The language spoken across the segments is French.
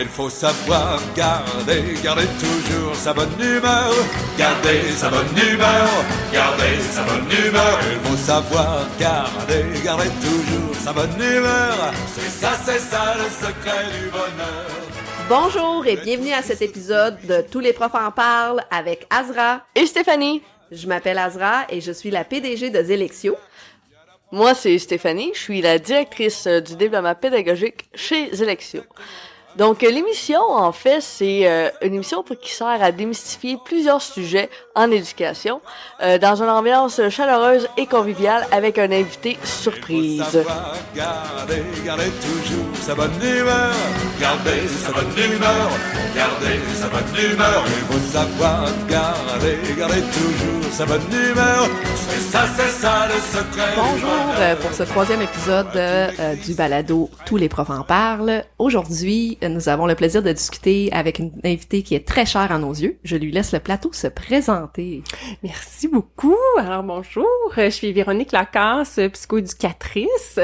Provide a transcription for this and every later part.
Il faut savoir garder toujours sa bonne humeur. Garder sa bonne humeur, garder sa bonne humeur. Il faut savoir garder toujours sa bonne humeur. C'est ça le secret du bonheur. Bonjour et bienvenue à cet épisode de Tous les profs en parlent avec Azra et Stéphanie. Je m'appelle Azra et je suis la PDG de Zélexio. Moi, c'est Stéphanie, je suis la directrice du développement pédagogique chez Zélexio. Donc, l'émission, en fait, c'est une émission qui sert à démystifier plusieurs sujets en éducation dans une ambiance chaleureuse et conviviale avec un invité surprise. Garder toujours sa bonne humeur, garder sa bonne humeur, garder sa bonne humeur. Il faut savoir garder toujours sa bonne humeur. C'est ça le secret. Bonjour pour ce troisième épisode du balado Tous les profs en parlent. Aujourd'hui, nous avons le plaisir de discuter avec une invitée qui est très chère à nos yeux. Je lui laisse le plateau se présenter. Merci beaucoup. Alors bonjour, je suis Véronique Lacasse, psychoéducatrice.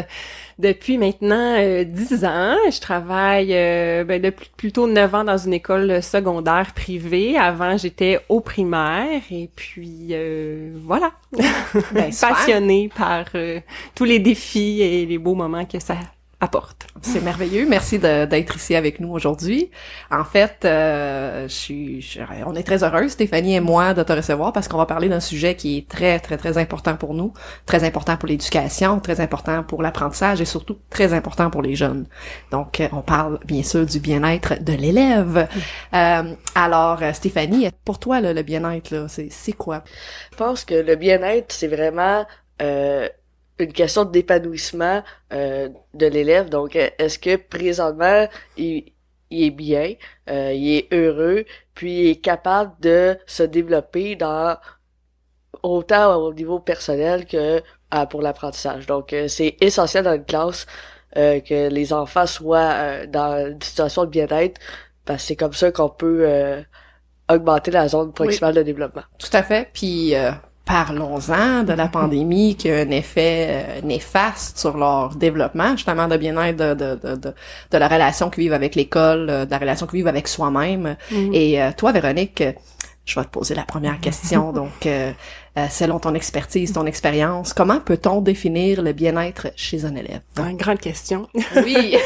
Depuis maintenant 10 ans, je travaille depuis plutôt 9 ans dans une école secondaire privée. Avant, j'étais au primaire et puis voilà. Passionnée par tous les défis et les beaux moments que ça apporte. C'est merveilleux. Merci d'être ici avec nous aujourd'hui. En fait, on est très heureux, Stéphanie et moi, de te recevoir parce qu'on va parler d'un sujet qui est très, très, très important pour nous, très important pour l'éducation, très important pour l'apprentissage et surtout très important pour les jeunes. Donc, on parle bien sûr du bien-être de l'élève. Alors, Stéphanie, pour toi, le bien-être, là, c'est quoi? Je pense que le bien-être, c'est vraiment une question d'épanouissement de l'élève. Donc, est-ce que présentement, il est bien, il est heureux, puis il est capable de se développer dans autant au niveau personnel que pour l'apprentissage. Donc, c'est essentiel dans une classe que les enfants soient dans une situation de bien-être, parce que c'est comme ça qu'on peut augmenter la zone proximale de développement. Tout à fait. Puis parlons-en de la pandémie qui a un effet néfaste sur leur développement, justement de bien-être, de la relation qu'ils vivent avec l'école, de la relation qu'ils vivent avec soi-même. Et toi, Véronique, je vais te poser la première question. Donc, selon ton expertise, ton expérience, comment peut-on définir le bien-être chez un élève? Une grande question. Oui.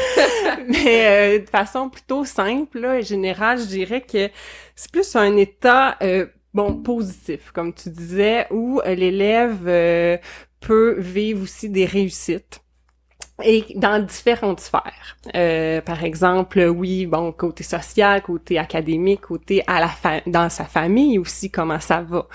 Mais de façon plutôt simple, là, et générale, je dirais que c'est plus un état positif, comme tu disais, où l'élève peut vivre aussi des réussites. Et dans différentes sphères. Par exemple, côté social, côté académique, côté dans sa famille aussi, comment ça va.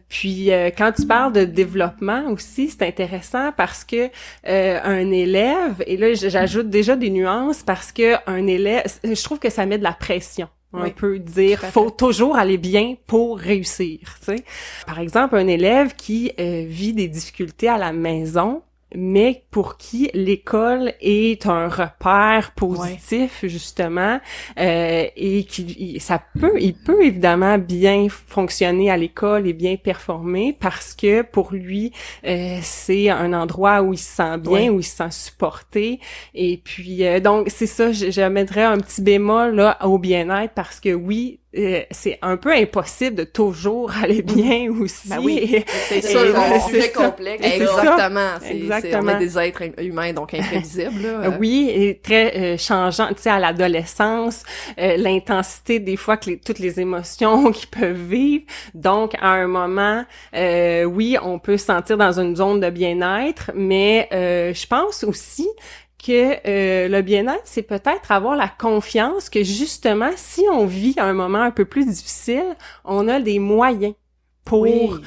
Puis quand tu parles de développement aussi, c'est intéressant parce que un élève, et là j'ajoute déjà des nuances parce que un élève, je trouve que ça met de la pression. On peut dire, faut toujours aller bien pour réussir, tu sais. Par exemple, un élève qui vit des difficultés à la maison, mais pour qui l'école est un repère positif, justement, et il peut évidemment bien fonctionner à l'école et bien performer parce que pour lui, c'est un endroit où il se sent bien, où il se sent supporté. Et puis, donc, c'est ça, je mettrais un petit bémol, là, au bien-être parce que c'est un peu impossible de toujours aller bien aussi. Ben oui, c'est ça, un sujet complexe. Exactement. Exactement. On est des êtres humains, donc imprévisibles. Là. Oui, et très changeant, tu sais, à l'adolescence, l'intensité des fois toutes les émotions qu'ils peuvent vivre. Donc, à un moment, on peut se sentir dans une zone de bien-être, mais je pense aussi que le bien-être, c'est peut-être avoir la confiance que justement, si on vit un moment un peu plus difficile, on a des moyens pour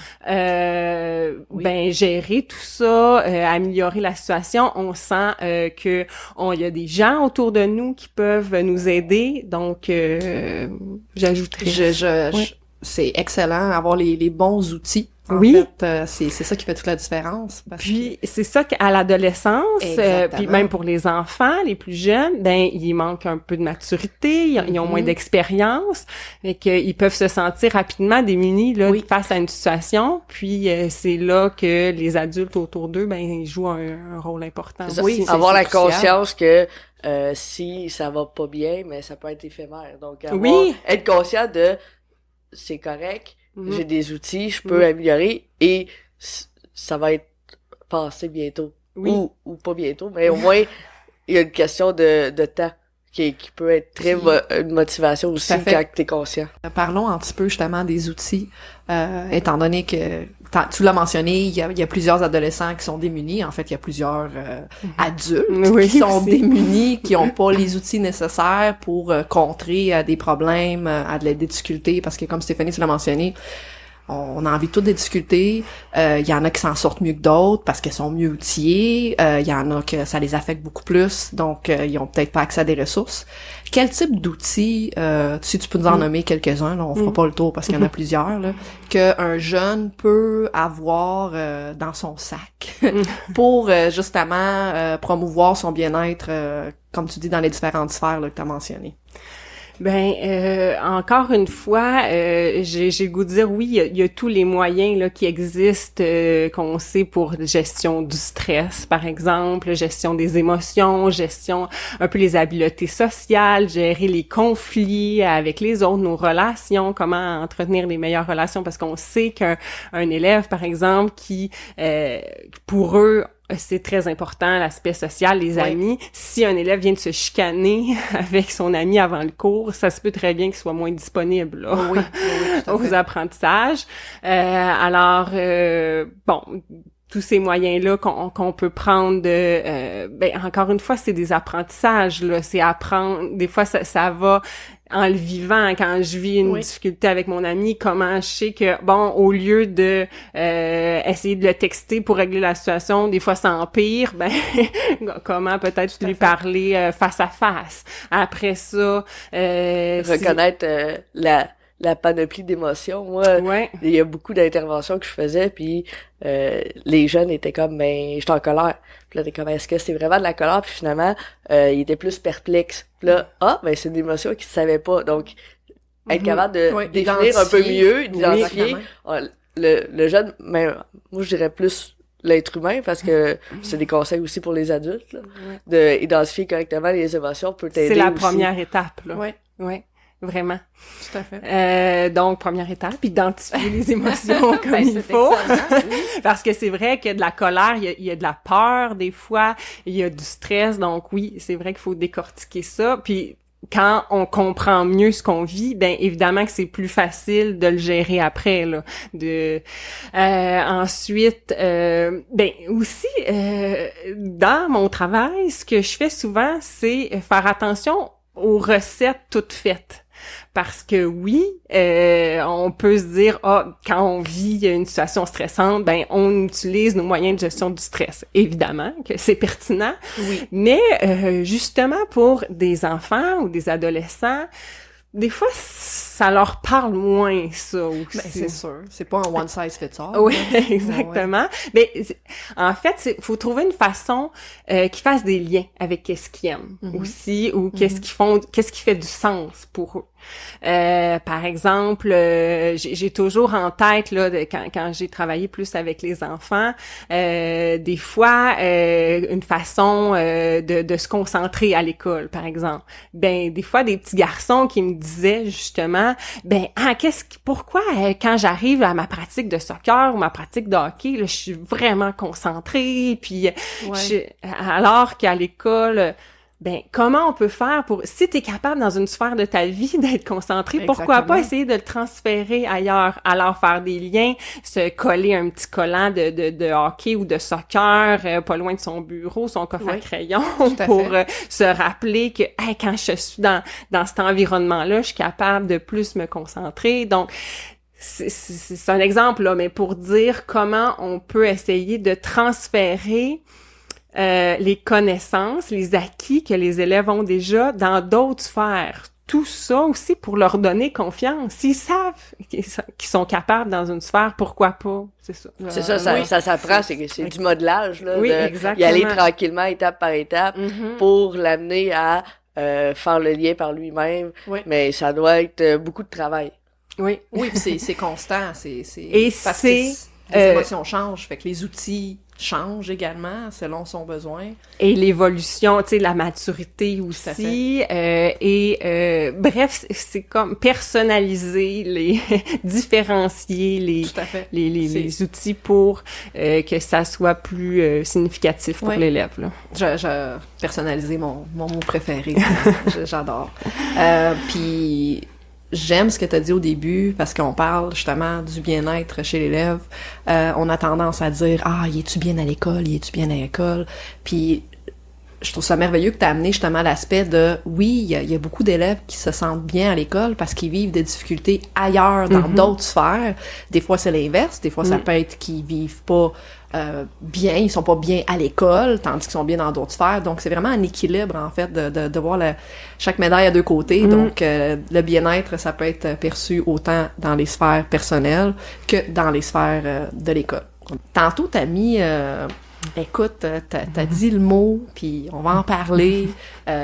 gérer tout ça, améliorer la situation. On sent que il y a des gens autour de nous qui peuvent nous aider. Donc, j'ajouterais. C'est excellent, avoir les bons outils En Oui. fait, c'est ça qui fait toute la différence. Puis c'est ça qu'à l'adolescence, puis même pour les enfants, les plus jeunes, ben il manque un peu de maturité, ils ont moins d'expérience, et qu'ils peuvent se sentir rapidement démunis là face à une situation. Puis c'est là que les adultes autour d'eux, ben ils jouent un rôle important. Oui, avoir la conscience que si ça va pas bien, mais ça peut être éphémère. Donc être conscient de c'est correct. J'ai des outils, je peux améliorer et ça va être passé bientôt. Ou pas bientôt, mais au moins, il y a une question de temps qui peut être très une motivation aussi quand t'es conscient. Parlons un petit peu justement des outils, étant donné que tu l'as mentionné, il y a plusieurs adolescents qui sont démunis. En fait, il y a plusieurs adultes qui sont démunis, qui ont pas les outils nécessaires pour contrer à des problèmes, à des difficultés, parce que comme Stéphanie, tu l'as mentionné, on a envie de toutes des difficultés. Il y en a qui s'en sortent mieux que d'autres parce qu'elles sont mieux outillées. Il y en a que ça les affecte beaucoup plus, donc ils ont peut-être pas accès à des ressources. Quel type d'outils, si tu peux nous en nommer quelques-uns, là, on fera pas le tour parce qu'il y en a plusieurs, là, qu'un jeune peut avoir dans son sac pour justement promouvoir son bien-être, comme tu dis, dans les différentes sphères là, que tu as mentionnées? Ben, encore une fois, j'ai le goût de dire oui, il y a tous les moyens là qui existent, qu'on sait pour gestion du stress, par exemple, gestion des émotions, gestion un peu les habiletés sociales, gérer les conflits avec les autres, nos relations, comment entretenir les meilleures relations, parce qu'on sait qu'un élève, par exemple, qui pour eux c'est très important, l'aspect social, les amis. Si un élève vient de se chicaner avec son ami avant le cours, ça se peut très bien qu'il soit moins disponible là, aux apprentissages. Alors, bon, tous ces moyens-là qu'on peut prendre de... ben encore une fois, c'est des apprentissages, là. C'est apprendre... Des fois, ça va... en le vivant, quand je vis une difficulté avec mon ami, comment je sais que, bon, au lieu de essayer de le texter pour régler la situation, des fois ça empire, ben comment peut-être lui parler face à face. Après ça... reconnaître la panoplie d'émotions. Moi, il y a beaucoup d'interventions que je faisais, puis les jeunes étaient comme, ben, j'étais en colère. Puis là, t'es comme, est-ce que c'est vraiment de la colère? Puis finalement, ils étaient plus perplexes. Puis là, ben, c'est une émotion qu'ils savaient pas. Donc, être capable de définir un peu mieux, d'identifier le jeune, mais moi, je dirais plus l'être humain, parce que c'est des conseils aussi pour les adultes, là, de identifier correctement les émotions peut t'aider. C'est la aussi. première étape, là. Oui. Vraiment. Tout à fait. Donc, première étape, identifier les émotions comme il faut. Parce que c'est vrai que de la colère, il y a de la peur des fois, il y a du stress. Donc oui, c'est vrai qu'il faut décortiquer ça. Puis quand on comprend mieux ce qu'on vit, ben évidemment que c'est plus facile de le gérer après là. Ensuite, ben aussi dans mon travail, ce que je fais souvent, c'est faire attention aux recettes toutes faites. Parce que oui, on peut se dire, quand on vit une situation stressante, ben on utilise nos moyens de gestion du stress. Évidemment que c'est pertinent, mais justement pour des enfants ou des adolescents, des fois, ça leur parle moins, ça aussi. Ben, c'est sûr. C'est pas un one size fits all. Oui, exactement. Mais en fait, faut trouver une façon qui fasse des liens avec qu'est-ce qu'ils aiment aussi, ou qu'est-ce qui fait du sens pour eux. Par exemple, j'ai toujours en tête là quand j'ai travaillé plus avec les enfants, des fois une façon de se concentrer à l'école, par exemple. Ben des fois des petits garçons qui me disaient justement, ben pourquoi quand j'arrive à ma pratique de soccer ou ma pratique de hockey, là, je suis vraiment concentrée, puis alors qu'à l'école, ben comment on peut faire pour, si t'es capable dans une sphère de ta vie d'être concentré, pourquoi pas essayer de le transférer ailleurs, alors faire des liens, se coller un petit collant de hockey ou de soccer pas loin de son bureau, son coffre à crayon pour se rappeler que quand je suis dans cet environnement-là, je suis capable de plus me concentrer. Donc c'est un exemple là, mais pour dire comment on peut essayer de transférer les connaissances, les acquis que les élèves ont déjà dans d'autres sphères, tout ça aussi pour leur donner confiance. S'ils savent qu'ils sont capables dans une sphère, pourquoi pas? C'est ça. C'est ça s'apprend, c'est du modelage, là. Oui, y exactement. aller tranquillement, étape par étape, pour l'amener à faire le lien par lui-même. Oui. Mais ça doit être beaucoup de travail. Oui. Oui, puis c'est constant, Et parce que les émotions changent, fait que les outils changent également selon son besoin. Et l'évolution, tu sais, la maturité aussi. Bref, c'est comme personnaliser, différencier Tout à fait. les outils pour que ça soit plus significatif pour l'élève. Là. Je personnaliser mon mot préféré. J'adore. Puis j'aime ce que tu as dit au début parce qu'on parle justement du bien-être chez l'élève. On a tendance à dire « Ah, y es-tu bien à l'école? Y es-tu bien à l'école? » Puis je trouve ça merveilleux que tu as amené justement l'aspect de oui, il y a beaucoup d'élèves qui se sentent bien à l'école parce qu'ils vivent des difficultés ailleurs, dans d'autres sphères. Des fois, c'est l'inverse. Des fois, ça peut être qu'ils vivent pas bien, ils sont pas bien à l'école, tandis qu'ils sont bien dans d'autres sphères. Donc, c'est vraiment un équilibre, en fait, de voir chaque médaille à deux côtés. Donc, le bien-être, ça peut être perçu autant dans les sphères personnelles que dans les sphères de l'école. Tantôt, t'as mis... écoute, t'as dit le mot, puis on va en parler.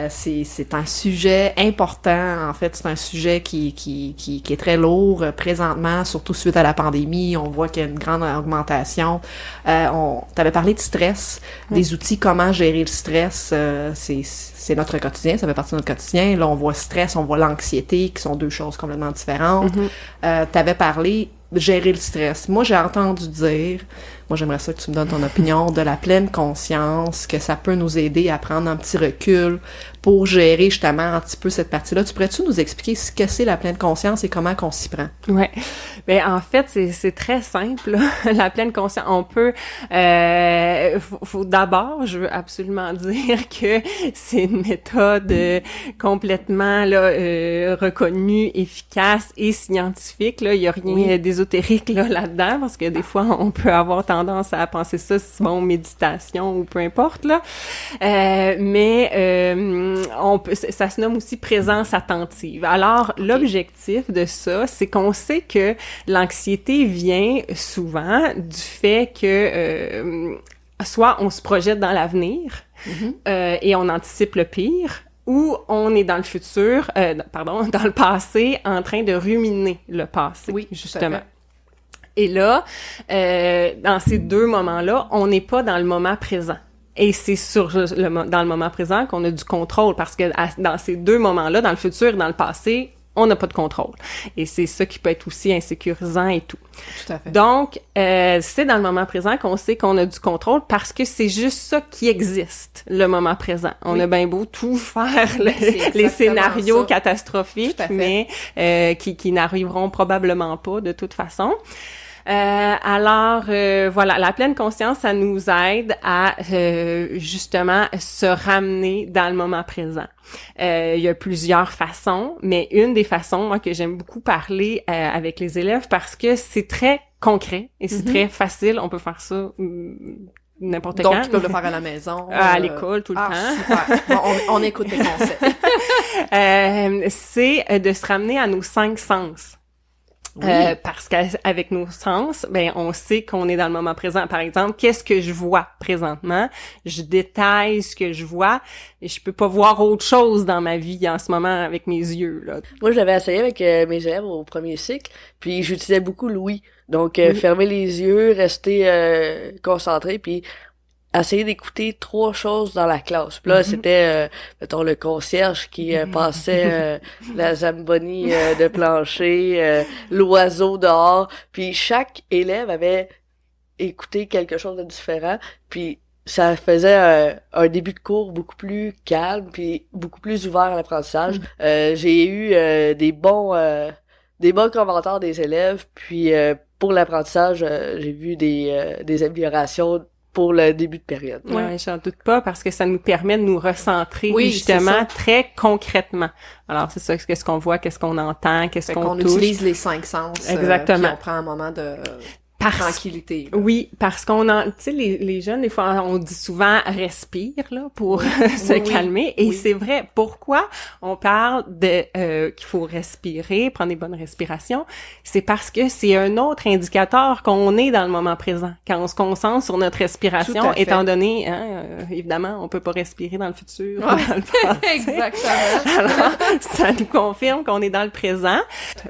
C'est un sujet important. En fait, c'est un sujet qui est très lourd présentement, surtout suite à la pandémie. On voit qu'il y a une grande augmentation. T'avais parlé de stress, des outils, comment gérer le stress. C'est notre quotidien, ça fait partie de notre quotidien. Là, on voit stress, on voit l'anxiété, qui sont deux choses complètement différentes. T'avais parlé de gérer le stress. Moi, j'ai entendu dire, moi j'aimerais ça que tu me donnes ton opinion, de la pleine conscience, que ça peut nous aider à prendre un petit recul pour gérer justement un petit peu cette partie-là. Tu pourrais-tu nous expliquer ce que c'est la pleine conscience et comment qu'on s'y prend? Ouais. Ben en fait, c'est très simple, là. La pleine conscience. On peut faut d'abord, je veux absolument dire que c'est une méthode complètement là reconnue, efficace et scientifique. Là, il y a rien d'ésotérique là-dedans parce que des fois on peut avoir tendance à penser ça, c'est bon, méditation ou peu importe là. Mais ça se nomme aussi présence attentive. Alors, l'objectif de ça, c'est qu'on sait que l'anxiété vient souvent du fait que soit on se projette dans l'avenir et on anticipe le pire, ou on est dans le futur, dans le passé, en train de ruminer le passé, justement. Et là, dans ces deux moments-là, on n'est pas dans le moment présent. Et c'est dans le moment présent qu'on a du contrôle, parce que dans ces deux moments-là, dans le futur et dans le passé, on n'a pas de contrôle. Et c'est ça qui peut être aussi insécurisant et tout. Tout à fait. Donc, c'est dans le moment présent qu'on sait qu'on a du contrôle parce que c'est juste ça qui existe, le moment présent. On a bien beau tout faire, les scénarios catastrophiques, mais qui n'arriveront probablement pas de toute façon. Alors, voilà, la pleine conscience, ça nous aide à justement se ramener dans le moment présent. Il y a plusieurs façons, mais une des façons, moi, que j'aime beaucoup parler avec les élèves parce que c'est très concret et c'est très facile. On peut faire ça n'importe quand. Donc, ils peuvent le faire à la maison. À l'école, tout le temps. Super. Bon, on écoute les conseils. C'est de se ramener à nos 5 sens. Parce qu'avec nos sens, ben on sait qu'on est dans le moment présent. Par exemple, qu'est-ce que je vois présentement? Je détaille ce que je vois et je peux pas voir autre chose dans ma vie en ce moment avec mes yeux, là. Moi, je l'avais essayé avec mes élèves au premier cycle, puis j'utilisais beaucoup l'ouïe. Donc, fermer les yeux, rester concentré, puis essayer d'écouter 3 choses dans la classe. Puis là, c'était, mettons, le concierge qui passait la Zamboni de plancher, l'oiseau dehors. Puis chaque élève avait écouté quelque chose de différent. Puis ça faisait un début de cours beaucoup plus calme, puis beaucoup plus ouvert à l'apprentissage. J'ai eu des bons commentaires des élèves. Puis pour l'apprentissage, j'ai vu des améliorations pour le début de période. Ouais, j'en doute pas, parce que ça nous permet de nous recentrer justement très concrètement. Alors, c'est ça, qu'est-ce qu'on voit, qu'est-ce qu'on entend, qu'est-ce qu'on touche. On utilise les 5 sens. Exactement. Puis on prend un moment de tranquillité. Là. Oui, parce qu'on tu sais, les jeunes, des fois, on dit souvent respire, là, pour se calmer. Et c'est vrai. Pourquoi on parle de, qu'il faut respirer, prendre des bonnes respirations? C'est parce que c'est un autre indicateur qu'on est dans le moment présent. Quand on se concentre sur notre respiration, étant donné, évidemment, on peut pas respirer dans le futur, dans le passé. Exactement. Alors, ça nous confirme qu'on est dans le présent.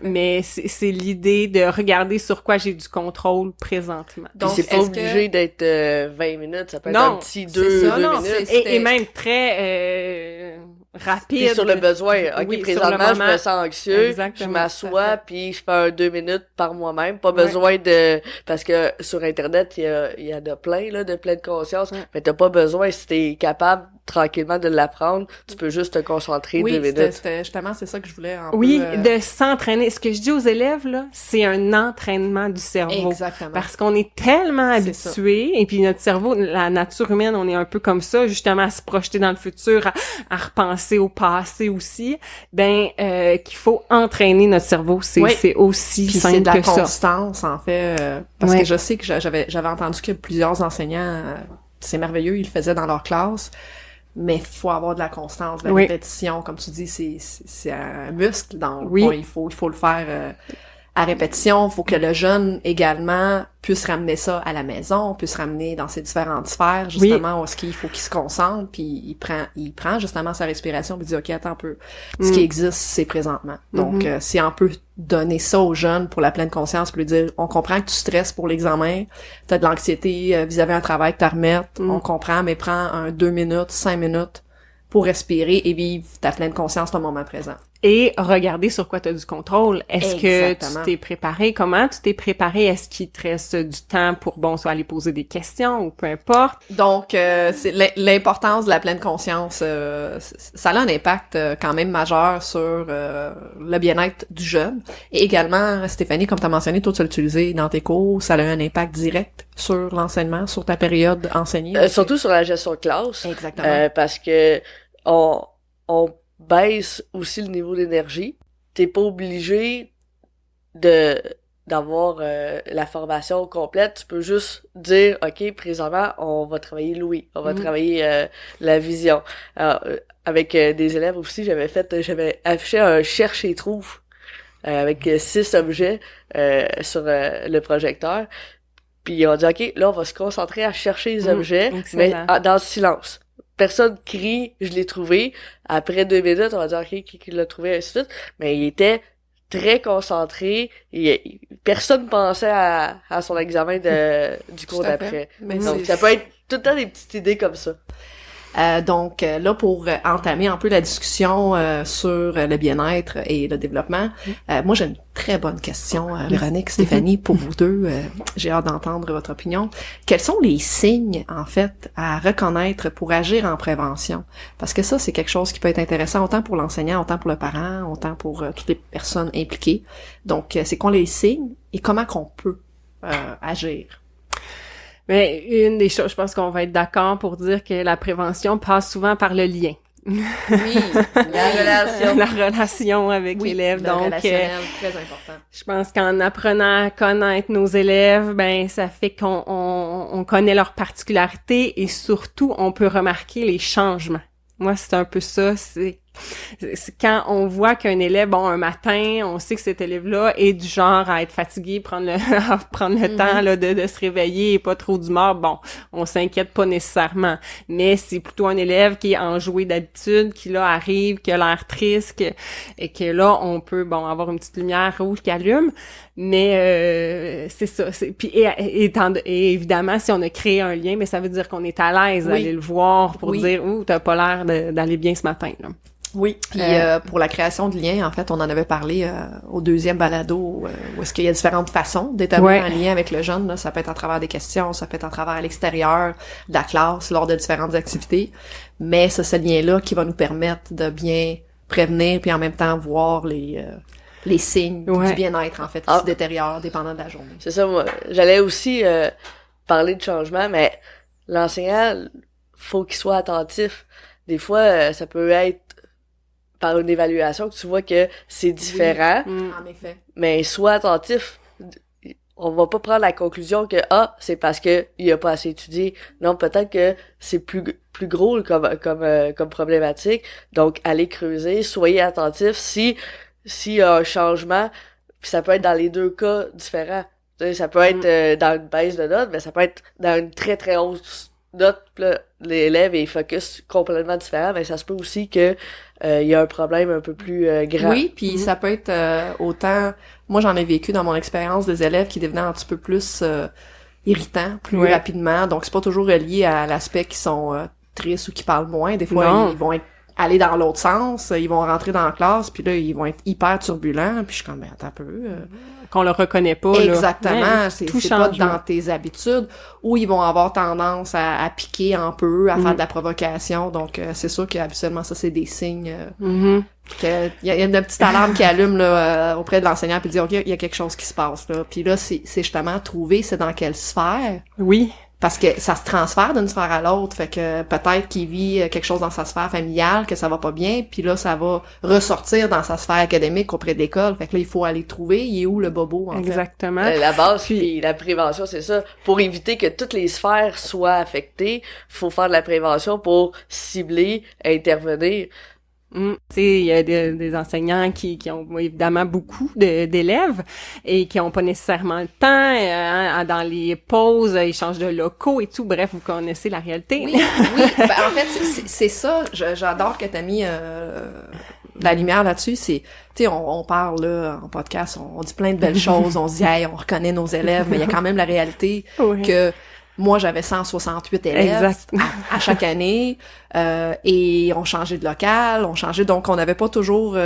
Mais c'est l'idée de regarder sur quoi j'ai du contrôle présentement. Donc, c'est pas obligé d'être 20 minutes, ça peut être un petit 2 minutes. Et même très rapide. Puis sur le besoin, ok, oui, présentement, je me sens anxieux, je m'assois, puis je fais un 2 minutes par moi-même, pas besoin de... Parce que sur Internet, il y a de plein, là, de pleine conscience, mais t'as pas besoin, si t'es capable tranquillement de l'apprendre, tu peux juste te concentrer 2 minutes. C'était justement, c'est ça que je voulais de s'entraîner. Ce que je dis aux élèves, là, c'est un entraînement du cerveau. Exactement. Parce qu'on est tellement habitués, et puis notre cerveau, la nature humaine, on est un peu comme ça, justement, à se projeter dans le futur, à repenser au passé aussi, qu'il faut entraîner notre cerveau. C'est aussi puis simple c'est de la que ça. constance, en fait, parce que je sais que j'avais entendu que plusieurs enseignants, c'est merveilleux, ils le faisaient dans leur classe, mais il faut avoir de la constance, de la répétition, comme tu dis, c'est un muscle, donc bon, il faut le faire à répétition. Il faut que le jeune également puisse ramener ça à la maison, puisse ramener dans ses différentes sphères, justement, où est-ce qu'il faut qu'il se concentre, puis il prend justement sa respiration, puis il dit, OK, attends un peu, ce qui existe, c'est présentement. Donc, si on peut donner ça aux jeunes pour la pleine conscience, puis lui dire, on comprend que tu stresses pour l'examen, t'as de l'anxiété vis-à-vis un travail que t'as à remettre, on comprend, mais prends 2 minutes, 5 minutes pour respirer et vivre ta pleine conscience au moment présent. Et regarder sur quoi tu as du contrôle. Est-ce que tu t'es préparé? Comment tu t'es préparé? Est-ce qu'il te reste du temps pour, soit aller poser des questions ou peu importe? Donc, c'est l'importance de la pleine conscience. Ça a un impact quand même majeur sur le bien-être du jeune. Et également, Stéphanie, comme tu as mentionné, toi, tu l'as utilisé dans tes cours, ça a un impact direct sur l'enseignement, sur ta période enseignée. Surtout sur la gestion de classe. Exactement. Parce que on baisse aussi le niveau d'énergie. T'es pas obligé d'avoir la formation complète. Tu peux juste dire, OK, présentement, on va travailler l'ouïe, on va travailler la vision. Alors, avec des élèves aussi, j'avais affiché un cherche et trouve avec 6 objets sur le projecteur. Puis on dit, OK, là, on va se concentrer à chercher les objets, mais dans le silence. Personne crie, je l'ai trouvé. Après 2 minutes, on va dire, OK, qui l'a trouvé, ainsi de suite. Mais il était très concentré. Personne pensait à son examen du cours d'après. Donc, ça peut être tout le temps des petites idées comme ça. Donc là, pour entamer un peu la discussion sur le bien-être et le développement, moi j'ai une très bonne question, Véronique, Stéphanie, pour vous deux. J'ai hâte d'entendre votre opinion. Quels sont les signes, en fait, à reconnaître pour agir en prévention? Parce que ça, c'est quelque chose qui peut être intéressant autant pour l'enseignant, autant pour le parent, autant pour toutes les personnes impliquées. Donc, c'est quoi les signes et comment qu'on peut agir? Mais une des choses, je pense qu'on va être d'accord pour dire que la prévention passe souvent par le lien. Oui, la relation. La relation avec l'élève. Donc, relationnel, très important. Je pense qu'en apprenant à connaître nos élèves, ça fait qu'on connaît leurs particularités et surtout, on peut remarquer les changements. Moi, c'est un peu ça, c'est quand on voit qu'un élève, un matin, on sait que cet élève-là est du genre à être fatigué, prendre le temps là de se réveiller et pas trop d'humeur, on s'inquiète pas nécessairement. Mais c'est plutôt un élève qui est enjoué d'habitude, qui là arrive, qui a l'air triste, et que là, on peut avoir une petite lumière rouge qui allume. Mais c'est ça. Puis et évidemment, si on a créé un lien, mais ça veut dire qu'on est à l'aise d'aller le voir pour dire t'as pas l'air d'aller bien ce matin, là. Oui, puis pour la création de liens, en fait, on en avait parlé au deuxième balado, où est-ce qu'il y a différentes façons d'établir un lien avec le jeune. Là. Ça peut être à travers des questions, ça peut être à travers l'extérieur de la classe, lors de différentes activités. Mais c'est ce lien-là qui va nous permettre de bien prévenir, puis en même temps voir les signes du bien-être, en fait, qui se détériorent dépendant de la journée. C'est ça, moi. J'allais aussi parler de changement, mais l'enseignant, faut qu'il soit attentif. Des fois, ça peut être par une évaluation que tu vois que c'est différent. En effet. Mais sois attentif. on va pas prendre la conclusion que c'est parce que il a pas assez étudié. Non, peut-être que c'est plus gros comme problématique. Donc allez creuser, soyez attentifs si s'il y a un changement, puis ça peut être dans les deux cas différents. Tu sais, ça peut être dans une baisse de notes, mais ça peut être dans une très très hausse note, pis là, l'élève est focus complètement différent, mais ça se peut aussi que il y a un problème un peu plus grand. Oui, puis ça peut être autant... Moi, j'en ai vécu dans mon expérience des élèves qui devenaient un petit peu plus irritants, plus rapidement. Donc, c'est pas toujours relié à l'aspect qu'ils sont tristes ou qui parlent moins. Des fois, ils vont aller dans l'autre sens, ils vont rentrer dans la classe, puis là, ils vont être hyper turbulents, puis je suis comme, attends un peu... Qu'on le reconnaît pas, exactement, là. c'est pas dans tes habitudes, ou ils vont avoir tendance à piquer un peu, à faire de la provocation, donc c'est sûr qu'habituellement, ça, c'est des signes qu'il y a une petite alarme qui allume là auprès de l'enseignant, puis dire, OK, il y a quelque chose qui se passe, là. Puis là, c'est justement trouver c'est dans quelle sphère. Oui. Parce que ça se transfère d'une sphère à l'autre, fait que peut-être qu'il vit quelque chose dans sa sphère familiale, que ça va pas bien, puis là, ça va ressortir dans sa sphère académique auprès de l'école. Fait que là, il faut aller trouver, il est où le bobo, en Exactement. fait. La base, puis la prévention, c'est ça. Pour éviter que toutes les sphères soient affectées, faut faire de la prévention pour cibler, intervenir. Tu sais, il y a des enseignants qui ont évidemment beaucoup d'élèves et qui ont pas nécessairement le temps. Dans les pauses, ils changent de locaux et tout. Bref, vous connaissez la réalité. Oui. Ben, en fait, c'est ça. J'adore que t'as mis la lumière là-dessus. C'est, tu sais, on parle là en podcast, on dit plein de belles choses. On se dit, hey, on reconnaît nos élèves, mais il y a quand même la réalité que moi, j'avais 168 élèves à chaque année et on changeait de local, donc on n'avait pas toujours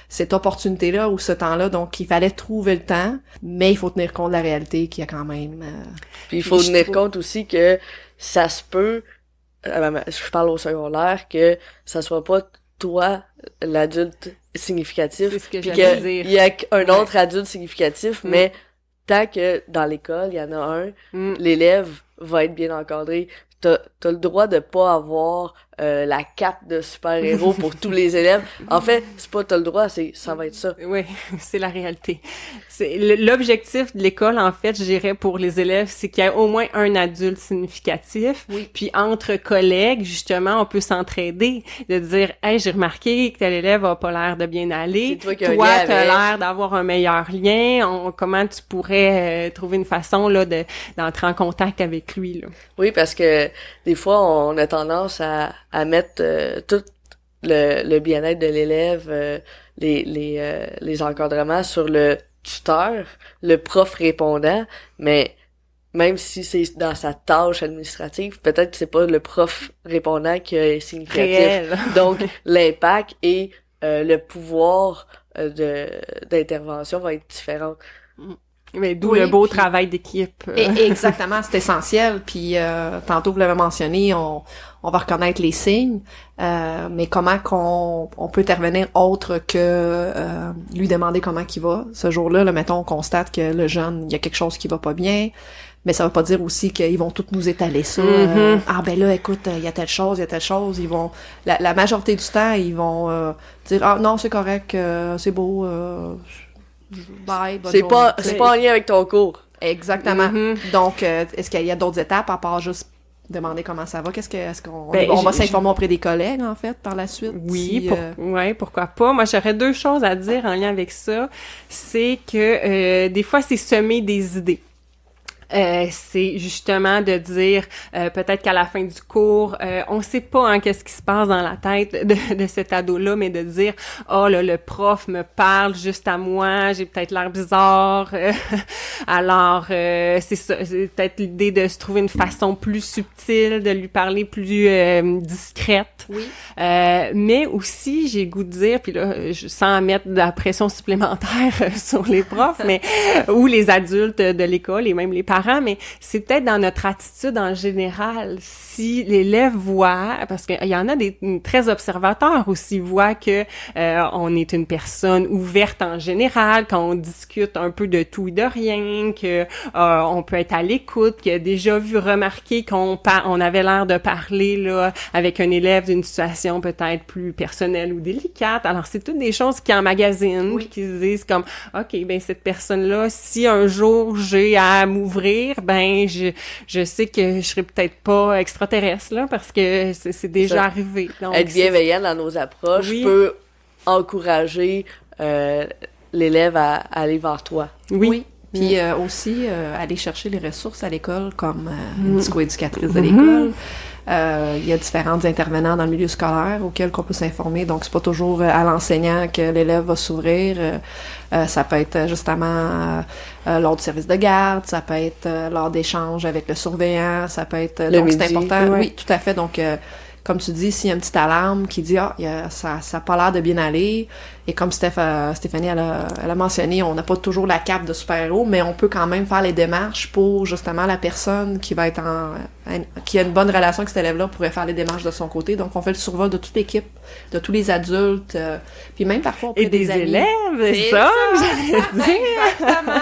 cette opportunité-là ou ce temps-là, donc il fallait trouver le temps, mais il faut tenir compte de la réalité qu'il y a quand même... Puis il faut tenir compte aussi que ça se peut, je parle au secondaire, que ça soit pas toi, l'adulte significatif, c'est ce que puis j'allais dire. il y a un autre adulte significatif, mais tant que dans l'école, il y en a un, l'élève va être bien encadré. T'as le droit de pas avoir la cape de super-héros pour tous les élèves. En fait, c'est pas t'as le droit, ça va être ça. Oui, c'est la réalité. C'est l'objectif de l'école, en fait, je dirais pour les élèves, c'est qu'il y ait au moins un adulte significatif. Oui. Puis entre collègues, justement, on peut s'entraider, de dire, hey, j'ai remarqué que tel élève a pas l'air de bien aller. C'est toi qui Toi, as un lien t'as avec. l'air d'avoir un meilleur lien. Comment tu pourrais trouver une façon là d'entrer en contact avec lui là. Oui, parce que des fois, on a tendance à mettre tout le bien-être de l'élève, les encadrements sur le tuteur, le prof répondant, mais même si c'est dans sa tâche administrative, peut-être que c'est pas le prof répondant qui est significatif. Réel. Donc, l'impact et le pouvoir d'intervention va être différent. Mais d'où Oui, le beau puis- travail d'équipe. Exactement, c'est essentiel. Puis tantôt vous l'avez mentionné, on va reconnaître les signes, mais comment on peut intervenir autre que lui demander comment il va. Ce jour-là, mettons, on constate que le jeune, il y a quelque chose qui va pas bien, mais ça veut pas dire aussi qu'ils vont tous nous étaler ça. Ah ben là, écoute, il y a telle chose. Ils vont la majorité du temps, ils vont dire ah non, c'est correct, c'est beau. Bye, bonne C'est journée. pas en lien avec ton cours. Exactement. Donc, est-ce qu'il y a d'autres étapes à part juste demander comment ça va? Est-ce qu'on Ben, on va s'informer auprès des collègues, en fait, par la suite? Oui, si, pourquoi pas. Moi, j'aurais deux choses à dire en lien avec ça. C'est que des fois, c'est semer des idées. C'est justement de dire peut-être qu'à la fin du cours, on sait pas qu'est-ce qui se passe dans la tête de cet ado-là, mais de dire oh là le prof me parle juste à moi, j'ai peut-être l'air bizarre. Alors c'est ça, c'est peut-être l'idée de se trouver une façon plus subtile, de lui parler plus discrète. Oui. Mais aussi j'ai le goût de dire, puis là sans mettre de la pression supplémentaire sur les profs, mais ou les adultes de l'école et même les parents parents, mais c'est peut-être dans notre attitude en général. Si l'élève voit, parce qu'il y en a des très observateurs aussi, voient que on est une personne ouverte en général, quand on discute un peu de tout et de rien, que on peut être à l'écoute, qu'il a déjà vu remarquer on avait l'air de parler là avec un élève d'une situation peut-être plus personnelle ou délicate. Alors c'est toutes des choses qui emmagasinent, oui. qui se disent comme OK, ben cette personne-là, si un jour j'ai à m'ouvrir, ben je sais que je serai peut-être pas extraterrestre là parce que c'est déjà arrivé. Donc être bienveillant dans nos approches peut encourager l'élève à aller vers toi. Oui. Puis aussi, aller chercher les ressources à l'école, comme une psychoéducatrice de l'école. Il y a différents intervenants dans le milieu scolaire auxquels on peut s'informer. Donc, c'est pas toujours à l'enseignant que l'élève va s'ouvrir. Ça peut être justement lors du service de garde, ça peut être lors d'échanges avec le surveillant, ça peut être... donc, c'est important. Oui, tout à fait. Donc, comme tu dis, s'il y a une petite alarme qui dit ça a pas l'air de bien aller, et comme Stéphanie elle a mentionné, on n'a pas toujours la cape de super-héros, mais on peut quand même faire les démarches pour justement la personne qui va être qui a une bonne relation avec cet élève-là pourrait faire les démarches de son côté. Donc on fait le survol de toute l'équipe, de tous les adultes, puis même parfois auprès des amis. Élèves, c'est ça j'allais dire. Exactement.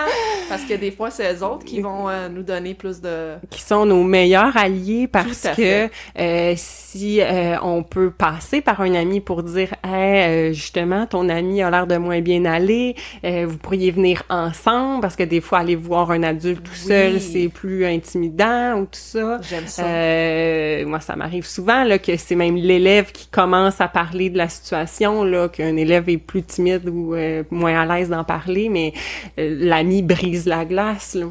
Parce que des fois, c'est eux autres qui vont nous donner plus de... Qui sont nos meilleurs alliés parce que si on peut passer par un ami pour dire hey, justement, ton ami a l'air de moins bien aller, vous pourriez venir ensemble parce que des fois, aller voir un adulte tout seul, c'est plus intimidant ou tout ça. J'aime ça. Moi, ça m'arrive souvent là que c'est même l'élève qui commence à parler de la situation, là, qu'un élève est plus timide ou moins à l'aise d'en parler, mais l'ami brise la glace, là.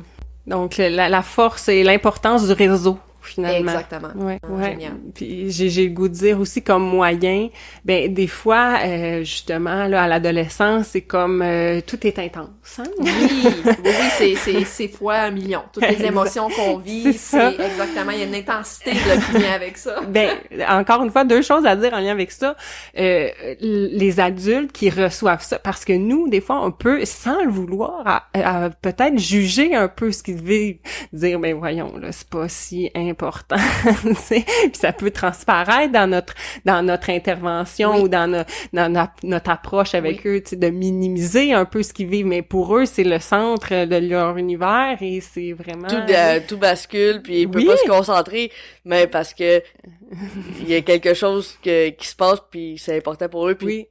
Donc, la force et l'importance du réseau, finalement. Exactement. Ouais. Génial. Puis j'ai le goût de dire aussi comme moyen, ben des fois justement là à l'adolescence, c'est comme tout est intense, hein? Oui, c'est fois un million. Toutes les émotions qu'on vit, c'est exactement, il y a une intensité là, qui vient avec ça. Ben encore une fois, deux choses à dire en lien avec ça. Les adultes qui reçoivent ça, parce que nous, des fois, on peut, sans le vouloir, à peut-être juger un peu ce qu'ils vivent, dire ben voyons là, c'est pas si important, puis ça peut transparaître dans notre intervention ou dans notre approche avec eux, tu sais, de minimiser un peu ce qu'ils vivent, mais pour eux c'est le centre de leur univers et c'est vraiment tout bascule puis il peut pas se concentrer, mais parce que il y a quelque chose qui se passe puis c'est important pour eux puis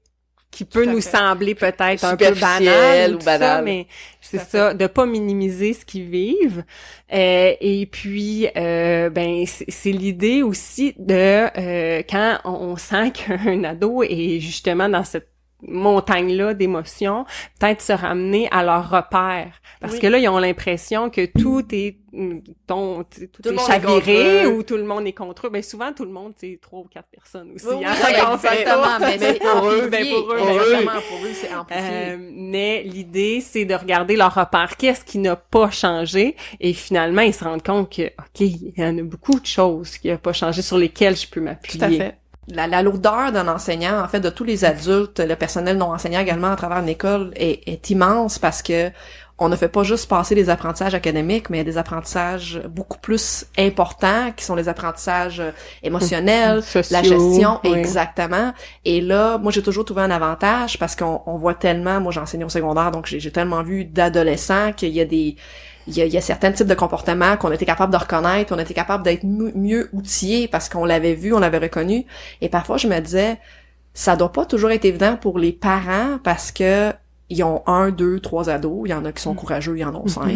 qui peut nous sembler peut-être un peu banal ou banal, ça, mais c'est ça, de pas minimiser ce qu'ils vivent. Et puis, ben c'est l'idée aussi de quand on sent qu'un ado est justement dans cette montagne-là d'émotions, peut-être se ramener à leur repère. Parce que là, ils ont l'impression que tout est chaviré ou tout le monde est contre eux. Ben souvent, tout le monde, c'est 3 ou 4 personnes aussi. Exactement, mais c'est pour eux, c'est amplifié. Mais l'idée, c'est de regarder leur repère. Qu'est-ce qui n'a pas changé? Et finalement, ils se rendent compte que, OK, il y en a beaucoup de choses qui n'ont pas changé sur lesquelles je peux m'appuyer. Tout à fait. La lourdeur d'un enseignant, en fait, de tous les adultes, le personnel non enseignant également à travers une école est immense parce que on ne fait pas juste passer des apprentissages académiques, mais il y a des apprentissages beaucoup plus importants qui sont les apprentissages émotionnels, sociaux, la gestion, exactement. Et là, moi, j'ai toujours trouvé un avantage parce qu'on voit tellement, moi, j'ai enseigné au secondaire, donc j'ai tellement vu d'adolescents qu'il y a il y a certains types de comportements qu'on était capable de reconnaître, on était capable d'être mieux outillés parce qu'on l'avait vu, on l'avait reconnu. Et parfois, je me disais, ça doit pas toujours être évident pour les parents parce que ils ont 1, 2, 3 ados. Il y en a qui sont courageux, il y en a 5.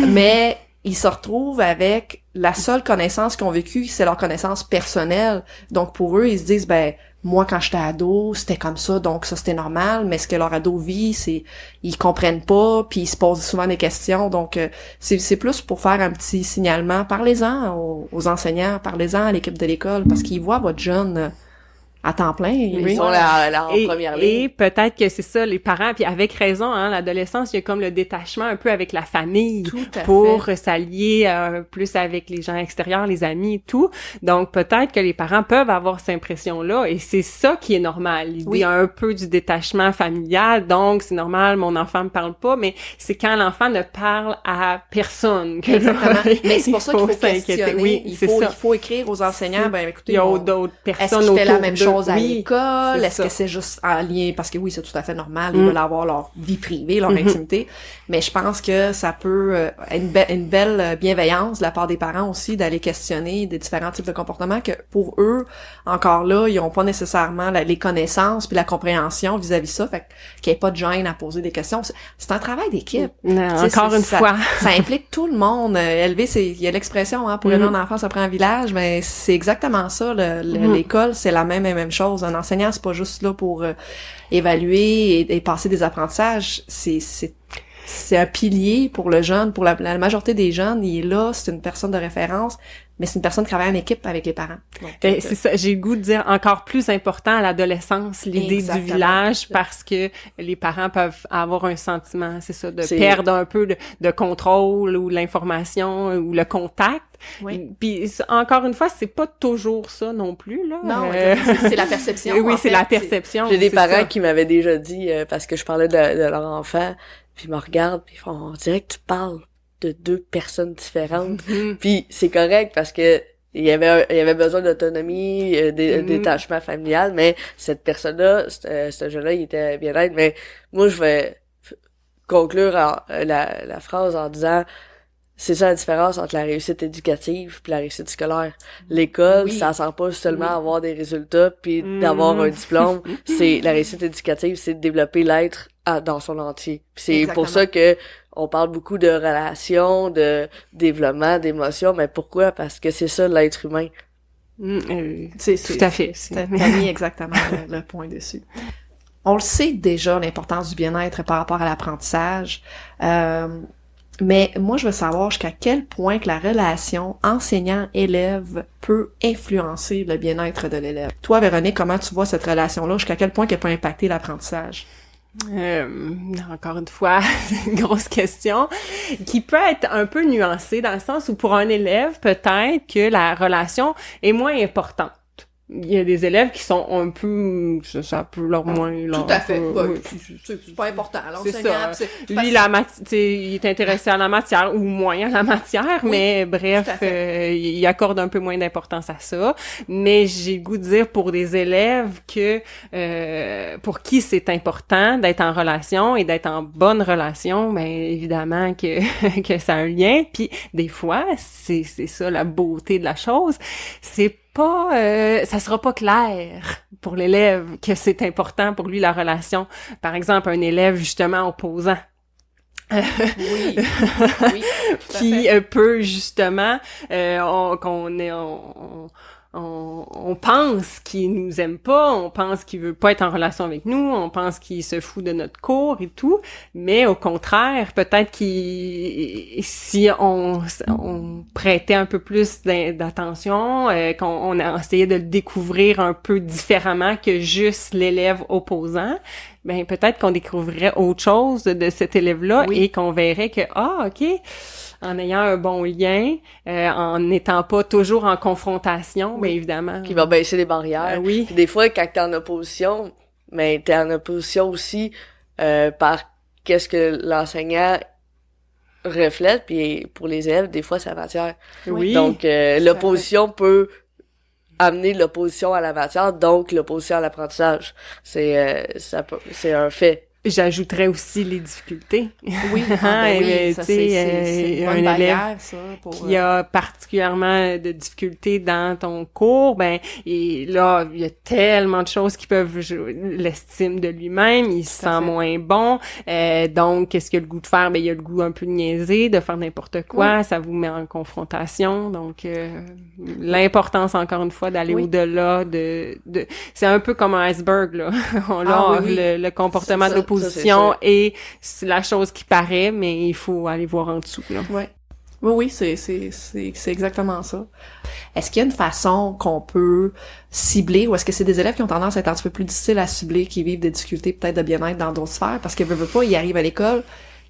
Mais ils se retrouvent avec la seule connaissance qu'ils ont vécue, c'est leur connaissance personnelle. Donc, pour eux, ils se disent, ben, moi, quand j'étais ado, c'était comme ça, donc ça, c'était normal. Mais ce que leur ado vit, ils comprennent pas, puis ils se posent souvent des questions. Donc, c'est plus pour faire un petit signalement. Parlez-en aux enseignants, parlez-en à l'équipe de l'école, parce qu'ils voient votre jeune à temps plein. Ils sont là en première ligne. Et peut-être que c'est ça, les parents, puis avec raison, hein, l'adolescence, il y a comme le détachement un peu avec la famille pour s'allier plus avec les gens extérieurs, les amis et tout. Donc peut-être que les parents peuvent avoir cette impression-là, et c'est ça qui est normal. Il y a un peu du détachement familial, donc c'est normal, mon enfant me parle pas, mais c'est quand l'enfant ne parle à personne que exactement. Mais c'est pour ça qu'il faut questionner. Oui, il faut écrire aux enseignants, ben écoutez, il y a d'autres personnes est-ce qu'il fait la même chose à oui, l'école? Est-ce que c'est juste en lien? Parce que oui, c'est tout à fait normal. Ils veulent avoir leur vie privée, leur intimité. Mais je pense que ça peut une belle bienveillance de la part des parents aussi d'aller questionner des différents types de comportements que pour eux, encore là, ils ont pas nécessairement les connaissances puis la compréhension vis-à-vis ça. Fait qu'il n'y ait pas de gêne à poser des questions. C'est un travail d'équipe. Encore une fois. Ça implique tout le monde. Élever, il y a l'expression, hein, pour élever un enfant, ça prend un village, mais c'est exactement ça. L'école, c'est la même chose. Un enseignant, c'est pas juste là pour évaluer et passer des apprentissages. C'est un pilier pour le jeune, pour la majorité des jeunes. Il est là, c'est une personne de référence, mais c'est une personne qui travaille en équipe avec les parents. C'est ça, j'ai le goût de dire encore plus important à l'adolescence, l'idée du village, parce que les parents peuvent avoir un sentiment, c'est ça, de perdre un peu de contrôle ou l'information ou le contact. Oui. Puis encore une fois, c'est pas toujours ça non plus là. Non, c'est la perception. Oui, c'est la perception. J'ai des parents qui m'avaient déjà dit parce que je parlais de leur enfant, puis ils me regardent, puis ils font on dirait que tu parles de deux personnes différentes. Puis c'est correct parce que il y avait besoin d'autonomie, détachement familial, mais cette personne-là, ce jeune-là, il était bien-être. Mais moi, je vais conclure la phrase en disant c'est ça la différence entre la réussite éducative puis la réussite scolaire. L'école, ça sert pas seulement à avoir des résultats puis d'avoir un diplôme. C'est la réussite éducative, c'est de développer l'être dans son entier. Puis c'est pour ça que on parle beaucoup de relations, de développement, d'émotions, mais pourquoi? Parce que c'est ça l'être humain. C'est tout à fait. T'as mis exactement le point dessus. On le sait déjà, l'importance du bien-être par rapport à l'apprentissage. Mais moi, je veux savoir jusqu'à quel point que la relation enseignant-élève peut influencer le bien-être de l'élève. Toi, Véronique, comment tu vois cette relation-là? Jusqu'à quel point qu'elle peut impacter l'apprentissage? Encore une fois, une grosse question qui peut être un peu nuancée dans le sens où pour un élève, peut-être que la relation est moins importante. Il y a des élèves qui sont un peu, ça peut leur moins, tout à fait. C'est pas important. L'enseignant, lui, il est intéressé à la matière ou moins à la matière, mais bref, il accorde un peu moins d'importance à ça. Mais j'ai le goût de dire pour des élèves que, pour qui c'est important d'être en relation et d'être en bonne relation, ben évidemment que ça a un lien. Puis des fois, c'est ça la beauté de la chose, c'est ça sera pas clair pour l'élève que c'est important pour lui la relation. Par exemple, un élève justement opposant. Oui. Qui peut justement on pense qu'il nous aime pas, on pense qu'il veut pas être en relation avec nous, on pense qu'il se fout de notre cours et tout, mais au contraire, peut-être si on prêtait un peu plus d'attention, qu'on a essayé de le découvrir un peu différemment que juste l'élève opposant, ben peut-être qu'on découvrirait autre chose de cet élève-là et qu'on verrait que OK, en ayant un bon lien, en n'étant pas toujours en confrontation, bien évidemment. Qui va baisser les barrières. Oui. Des fois, quand t'es en opposition, mais t'es en opposition aussi par qu'est-ce que l'enseignant reflète, puis pour les élèves, des fois, c'est la matière. Oui. Donc, l'opposition peut amener l'opposition à la matière, donc l'opposition à l'apprentissage. C'est un fait. J'ajouterais aussi les difficultés. Oui, ça c'est une bonne barrière, ça. Qui a particulièrement de difficultés dans ton cours, ben, et là, il y a tellement de choses qui peuvent jouer l'estime de lui-même, il se sent moins bon, donc, qu'est-ce qu'il a le goût de faire? Ben, il a le goût un peu de niaiser, de faire n'importe quoi, ça vous met en confrontation, donc, l'importance, encore une fois, d'aller au-delà de, c'est un peu comme un iceberg, là. Le comportement de l'opposition et c'est la chose qui paraît, mais il faut aller voir en dessous, là. Ouais. Oui, c'est exactement ça. Est-ce qu'il y a une façon qu'on peut cibler, ou est-ce que c'est des élèves qui ont tendance à être un petit peu plus difficiles à cibler, qui vivent des difficultés peut-être de bien-être dans d'autres sphères, parce qu'ils veulent pas, ils arrivent à l'école,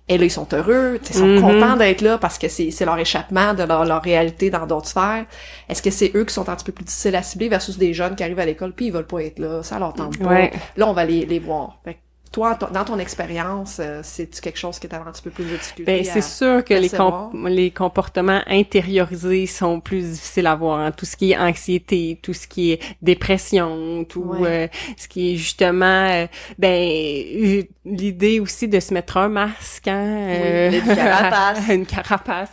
et là, ils sont heureux, ils sont contents d'être là parce que c'est leur échappement de leur réalité dans d'autres sphères. Est-ce que c'est eux qui sont un petit peu plus difficiles à cibler versus des jeunes qui arrivent à l'école puis ils veulent pas être là, ça leur tente pas. Ouais. Là, on va les voir. Fait que toi, dans ton expérience, c'est-tu quelque chose qui t'avait un petit peu plus de difficulté Ben, c'est sûr que percevoir? les comportements intériorisés sont plus difficiles à voir. Hein. Tout ce qui est anxiété, tout ce qui est dépression, tout ce qui est justement, l'idée aussi de se mettre un masque, hein, une carapace, une carapace,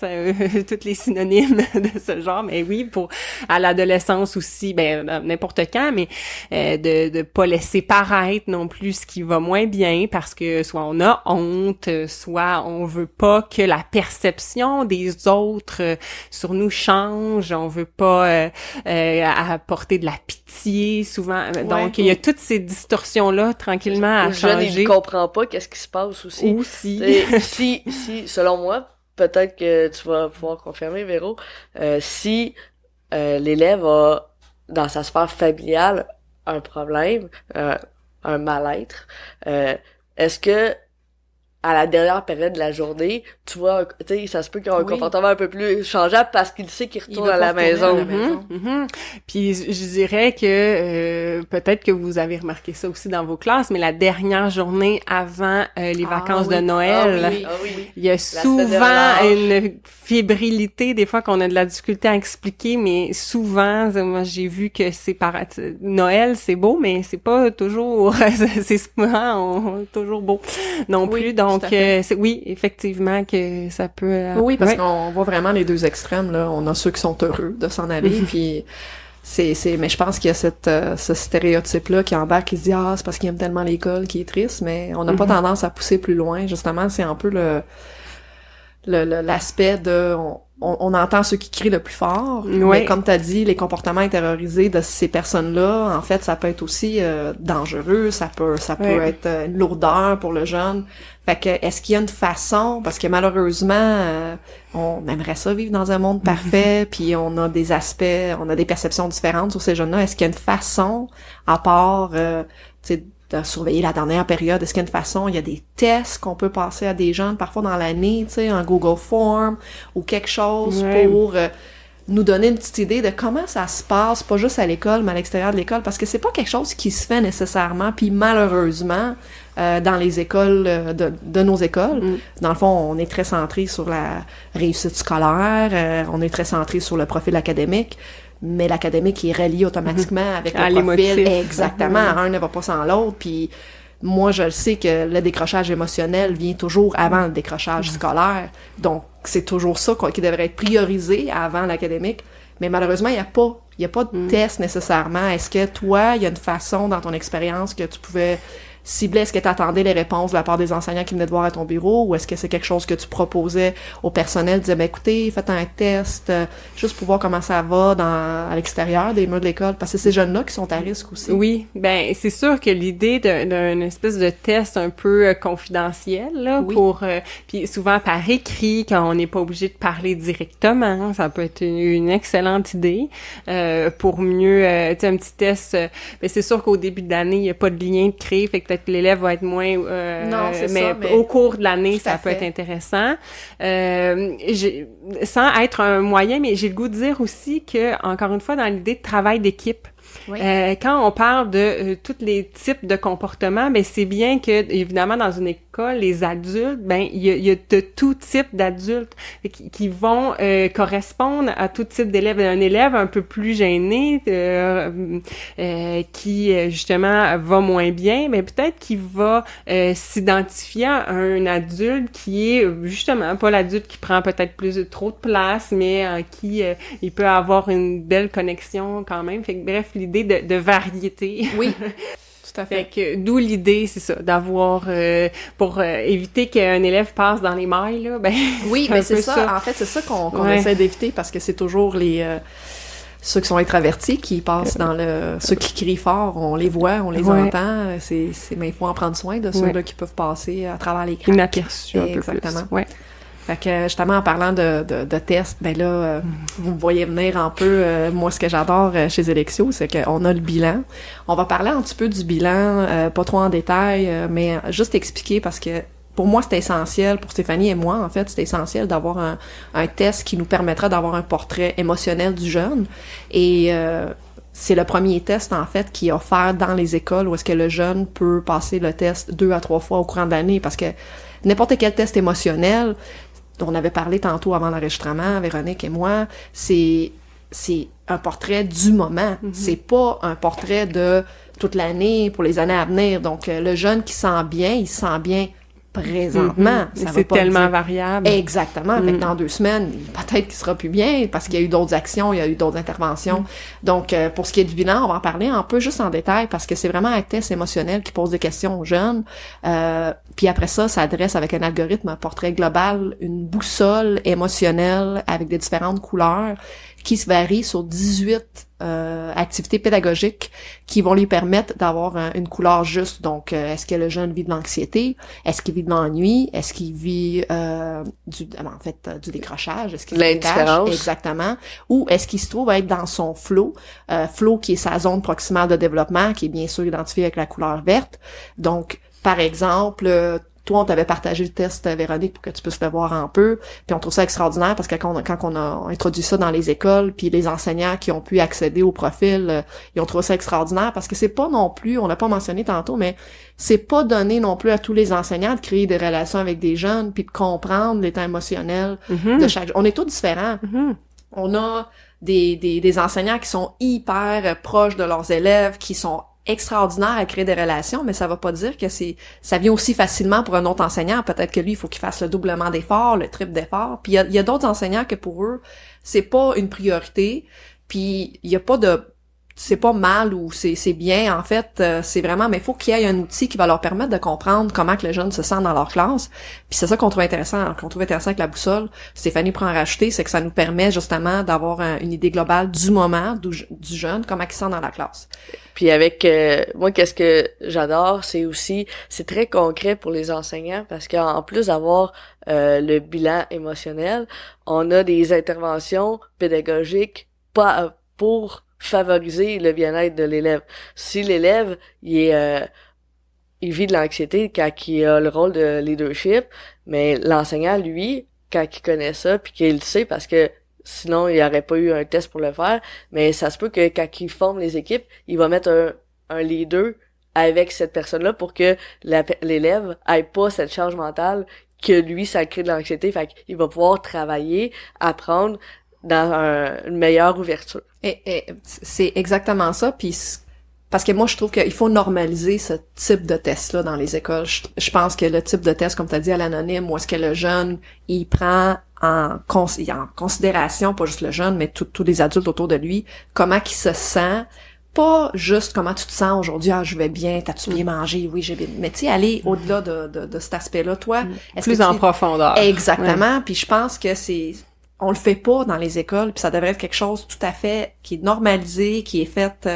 tous les synonymes de ce genre. Mais oui, pour à l'adolescence aussi, n'importe quand, mais de pas laisser paraître non plus ce qui va moins bien parce que soit on a honte, soit on veut pas que la perception des autres sur nous change, on veut pas apporter de la pitié souvent. Donc il y a toutes ces distorsions là tranquillement à changer. Je ne comprends pas qu'est-ce qui se passe aussi. Si selon moi, peut-être que tu vas pouvoir confirmer Véro, si l'élève a dans sa sphère familiale un problème, un mal-être, est-ce que à la dernière période de la journée, tu vois, tu sais, ça se peut qu'il y ait un comportement un peu plus changeable parce qu'il sait qu'il retourne à la maison. Puis je dirais que peut-être que vous avez remarqué ça aussi dans vos classes, mais la dernière journée avant les vacances de Noël, il y a souvent une fébrilité, des fois qu'on a de la difficulté à expliquer, mais souvent, moi j'ai vu que c'est Noël, c'est beau, mais c'est pas toujours, c'est souvent toujours beau non plus, donc oui, effectivement que ça peut... oui, parce qu'on voit vraiment les deux extrêmes, là. On a ceux qui sont heureux de s'en aller, puis mais je pense qu'il y a ce stéréotype-là qui embarque, qui se dit, c'est parce qu'il aime tellement l'école qu'il est triste, mais on n'a pas tendance à pousser plus loin. Justement, c'est un peu l'aspect de... On entend ceux qui crient le plus fort, mais comme tu as dit, les comportements intériorisés de ces personnes-là, en fait, ça peut être aussi dangereux, ça peut être une lourdeur pour le jeune. Fait que est-ce qu'il y a une façon, parce que malheureusement, on aimerait ça vivre dans un monde parfait, puis on a des aspects, on a des perceptions différentes sur ces jeunes-là. Est-ce qu'il y a une façon, à part, tu sais, de surveiller la dernière période, est-ce qu'il y a une façon, il y a des tests qu'on peut passer à des jeunes parfois dans l'année, tu sais, un Google Form ou quelque chose pour nous donner une petite idée de comment ça se passe, pas juste à l'école, mais à l'extérieur de l'école, parce que c'est pas quelque chose qui se fait nécessairement, puis malheureusement, dans les écoles, de nos écoles, dans le fond, on est très centré sur la réussite scolaire, on est très centré sur le profil académique, mais l'académique est relié automatiquement avec le profil. Exactement. Un ne va pas sans l'autre. Puis moi, je le sais que le décrochage émotionnel vient toujours avant le décrochage scolaire. Donc, c'est toujours ça qui devrait être priorisé avant l'académique. Mais malheureusement, il y a pas de test nécessairement. Est-ce que toi, il y a une façon dans ton expérience que tu pouvais cibler? Est-ce que tu attendais les réponses de la part des enseignants qui venaient te voir à ton bureau, ou est-ce que c'est quelque chose que tu proposais au personnel, disais, écoutez, faites un test, juste pour voir comment ça va à l'extérieur des murs de l'école, parce que c'est ces jeunes-là qui sont à risque aussi. Oui, c'est sûr que l'idée d'une espèce de test un peu confidentiel, là, pour, puis souvent par écrit, quand on n'est pas obligé de parler directement, ça peut être une excellente idée, pour mieux, tu sais, un petit test, c'est sûr qu'au début de l'année, il n'y a pas de lien de créer, fait que peut-être que l'élève va être moins... non, c'est mais ça, mais au cours de l'année, ça peut être intéressant. Sans être un moyen, mais j'ai le goût de dire aussi que, encore une fois, dans l'idée de travail d'équipe, quand on parle de tous les types de comportements, c'est bien que, évidemment, dans une école, les adultes, il y a de tout type d'adultes qui vont correspondre à tout type d'élèves. Un élève un peu plus gêné, qui, justement, va moins bien, mais peut-être qu'il va s'identifier à un adulte qui est, justement, pas l'adulte qui prend peut-être trop de place, mais qui il peut avoir une belle connexion quand même. Fait que, bref, l'idée de variété. Oui, tout à fait. Fait que, d'où l'idée, c'est ça, d'avoir, pour éviter qu'un élève passe dans les mailles, là, oui, mais c'est ça. En fait, c'est ça qu'on essaie d'éviter, parce que c'est toujours ceux qui sont introvertis qui passent ceux qui crient fort, on les voit, on les entend, mais il faut en prendre soin de ceux-là qui peuvent passer à travers les cracks. Inaperçus un peu plus. Exactement. Fait que justement en parlant de tests, ben là vous me voyez venir un peu moi ce que j'adore chez Elexio, c'est qu'on a le bilan. On va parler un petit peu du bilan, pas trop en détail, mais juste expliquer parce que pour moi, c'est essentiel, pour Stéphanie et moi, en fait, c'est essentiel d'avoir un test qui nous permettra d'avoir un portrait émotionnel du jeune. Et c'est le premier test, en fait, qui est offert dans les écoles où est-ce que le jeune peut passer le test 2 à 3 fois au courant de l'année, parce que n'importe quel test émotionnel, dont on avait parlé tantôt avant l'enregistrement, Véronique et moi, c'est un portrait du moment. Mm-hmm. C'est pas un portrait de toute l'année pour les années à venir. Donc, le jeune qui sent bien, il se sent bien présentement. Mm-hmm. C'est tellement variable. Exactement. Fait que dans 2 semaines, peut-être qu'il sera plus bien parce qu'il y a eu d'autres actions, il y a eu d'autres interventions. Donc, pour ce qui est du bilan, on va en parler un peu juste en détail parce que c'est vraiment un test émotionnel qui pose des questions aux jeunes. Puis après ça adresse avec un algorithme, un portrait global, une boussole émotionnelle avec des différentes couleurs qui se varient sur 18 activités pédagogiques qui vont lui permettre d'avoir une couleur juste. Donc, est-ce que le jeune vit de l'anxiété? Est-ce qu'il vit de l'ennui? Est-ce qu'il vit du décrochage? Est-ce qu'il se l'indifférence? Exactement. Ou est-ce qu'il se trouve à être dans son flow? Flow qui est sa zone proximale de développement, qui est bien sûr identifiée avec la couleur verte. Donc, par exemple, toi, on t'avait partagé le test, Véronique, pour que tu puisses le voir un peu. Puis on trouve ça extraordinaire parce que quand on a introduit ça dans les écoles, puis les enseignants qui ont pu accéder au profil, ils ont trouvé ça extraordinaire parce que c'est pas non plus, on l'a pas mentionné tantôt, mais c'est pas donné non plus à tous les enseignants de créer des relations avec des jeunes puis de comprendre l'état émotionnel de chaque. On est tous différents. On a des enseignants qui sont hyper proches de leurs élèves, qui sont extraordinaire à créer des relations, mais ça va pas dire que ça vient aussi facilement pour un autre enseignant. Peut-être que lui, il faut qu'il fasse le doublement d'efforts, le triple d'efforts. Puis il y a d'autres enseignants que pour eux, c'est pas une priorité. Puis il y a pas de c'est pas mal ou c'est bien, en fait, c'est vraiment, mais il faut qu'il y ait un outil qui va leur permettre de comprendre comment que les jeunes se sentent dans leur classe. Puis c'est ça qu'on trouve intéressant avec la boussole. Stéphanie pourra en rajouter, c'est que ça nous permet justement d'avoir une idée globale du moment du jeune, comment il se sent dans la classe. Puis avec moi, qu'est-ce que j'adore, c'est très concret pour les enseignants parce qu'en plus d'avoir le bilan émotionnel, on a des interventions pédagogiques pour favoriser le bien-être de l'élève. Si l'élève il vit de l'anxiété quand il a le rôle de leadership, mais l'enseignant, lui, quand il connaît ça, puis qu'il le sait parce que sinon il n'y aurait pas eu un test pour le faire, mais ça se peut que quand il forme les équipes, il va mettre un leader avec cette personne-là pour que l'élève ait pas cette charge mentale que lui, ça crée de l'anxiété. Fait qu'il va pouvoir travailler, apprendre dans une meilleure ouverture. Et c'est exactement ça, puis parce que moi, je trouve qu'il faut normaliser ce type de test-là dans les écoles. Je pense que le type de test, comme tu as dit à l'anonyme, où est-ce que le jeune, il prend en considération, pas juste le jeune, mais tous les adultes autour de lui, comment il se sent, pas juste comment tu te sens aujourd'hui, je vais bien, t'as-tu bien mangé, oui, j'ai bien, mais tu sais, aller au-delà de cet aspect-là, toi. Plus en profondeur. Exactement, puis je pense que on le fait pas dans les écoles, puis ça devrait être quelque chose tout à fait qui est normalisé, qui est fait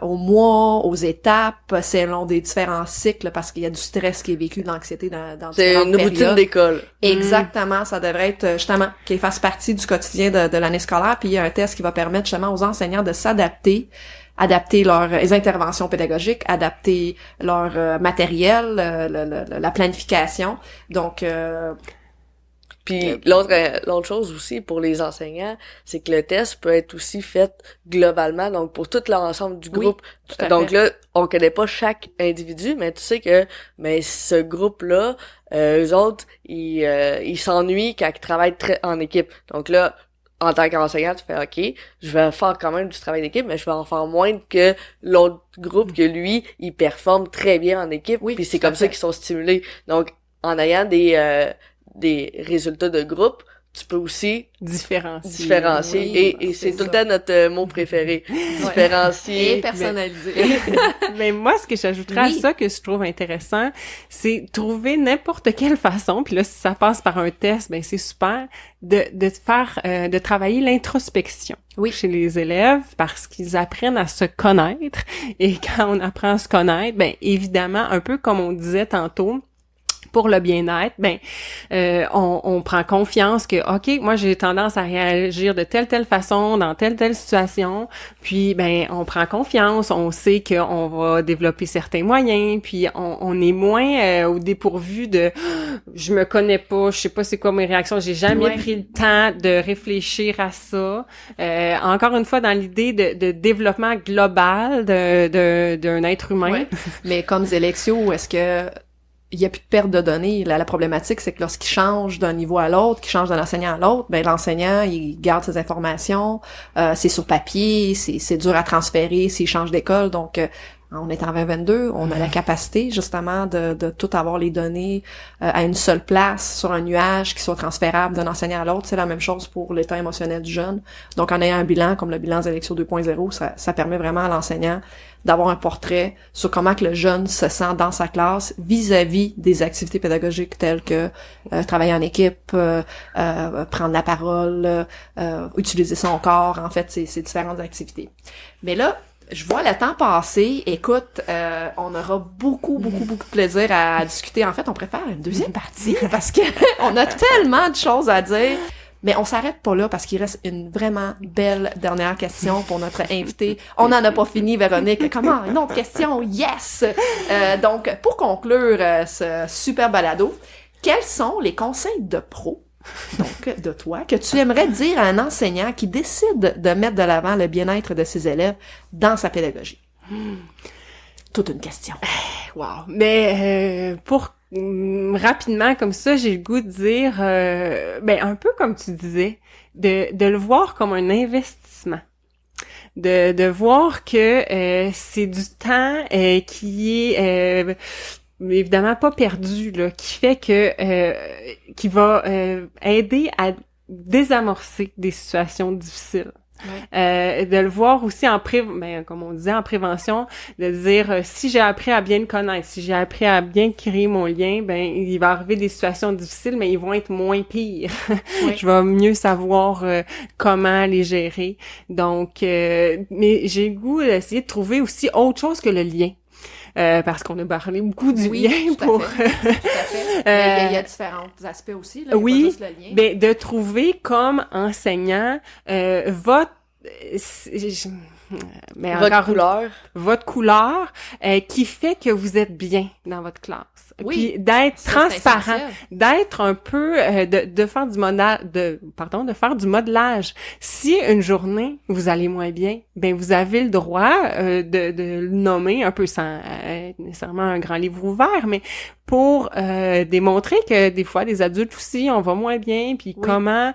au mois, aux étapes, selon des différents cycles, parce qu'il y a du stress qui est vécu, de l'anxiété dans différentes périodes. C'est une routine d'école. Exactement, ça devrait être justement qu'il fasse partie du quotidien de l'année scolaire, puis il y a un test qui va permettre justement aux enseignants de s'adapter, adapter leurs interventions pédagogiques, adapter leur matériel, la planification. Donc puis l'autre chose aussi pour les enseignants, c'est que le test peut être aussi fait globalement, donc pour tout l'ensemble du groupe. Oui, donc là, on connaît pas chaque individu, mais tu sais que ce groupe-là, eux autres, ils s'ennuient quand ils travaillent en équipe. Donc là, en tant qu'enseignant, tu fais OK, je vais faire quand même du travail d'équipe, mais je vais en faire moins que l'autre groupe que lui, il performe très bien en équipe. Oui, puis c'est comme ça qu'ils sont stimulés. Donc en ayant des résultats de groupe, tu peux aussi différencier. Oui, et c'est tout le temps notre mot préféré. Différencier. Et personnaliser. Mais moi, ce que j'ajouterais à ça que je trouve intéressant, c'est trouver n'importe quelle façon, puis là, si ça passe par un test, ben c'est super, de travailler l'introspection chez les élèves, parce qu'ils apprennent à se connaître. Et quand on apprend à se connaître, ben évidemment, un peu comme on disait tantôt, pour le bien-être, on prend confiance que, OK, moi, j'ai tendance à réagir de telle façon dans telle situation, puis, on prend confiance, on sait qu'on va développer certains moyens, puis on est moins au dépourvu de « je me connais pas, je sais pas c'est quoi mes réactions, j'ai jamais pris le temps de réfléchir à ça ». Encore une fois, dans l'idée de développement global d'un être humain. Ouais. Mais comme Zelexio, est-ce que il y a plus de perte de données? La problématique, c'est que lorsqu'il change d'un niveau à l'autre, qu'il change d'un enseignant à l'autre, l'enseignant, il garde ses informations, c'est sur papier, c'est dur à transférer s'il change d'école, donc on est en 2022, on a la capacité justement de tout avoir les données à une seule place sur un nuage qui soit transférable d'un enseignant à l'autre. C'est la même chose pour l'état émotionnel du jeune. Donc en ayant un bilan comme le bilan Zelexio 2.0, ça permet vraiment à l'enseignant d'avoir un portrait sur comment que le jeune se sent dans sa classe vis-à-vis des activités pédagogiques telles que travailler en équipe, prendre la parole, utiliser son corps, en fait, c'est différentes activités. Mais là, je vois le temps passer. Écoute, on aura beaucoup de plaisir à discuter. En fait, on préfère une deuxième partie parce que on a tellement de choses à dire. Mais on s'arrête pas là parce qu'il reste une vraiment belle dernière question pour notre invité. On n'en a pas fini, Véronique. Comment? Une autre question? Yes! Donc, pour conclure ce super balado, quels sont les conseils de pro, donc de toi, que tu aimerais dire à un enseignant qui décide de mettre de l'avant le bien-être de ses élèves dans sa pédagogie? Toute une question. Wow! Mais pour rapidement comme ça, j'ai le goût de dire, un peu comme tu disais, de le voir comme un investissement, de voir que c'est du temps qui est évidemment pas perdu là, qui fait que qui va aider à désamorcer des situations difficiles. Ouais. De le voir aussi comme on disait en prévention, de dire si j'ai appris à bien le connaître, si j'ai appris à bien créer mon lien, il va arriver des situations difficiles, mais ils vont être moins pires. Ouais. Je vais mieux savoir comment les gérer. Donc, mais j'ai le goût d'essayer de trouver aussi autre chose que le lien. Parce qu'on a parlé beaucoup du lien pour... Tout à fait. Il y a différents aspects aussi, là. Oui, pas juste le lien. De trouver comme enseignant votre couleur qui fait que vous êtes bien dans votre classe. Oui, puis d'être transparent, d'être un peu de faire de faire du modelage. Si une journée vous allez moins bien, vous avez le droit de le nommer un peu sans être nécessairement un grand livre ouvert, mais pour démontrer que des fois les adultes aussi on va moins bien, puis comment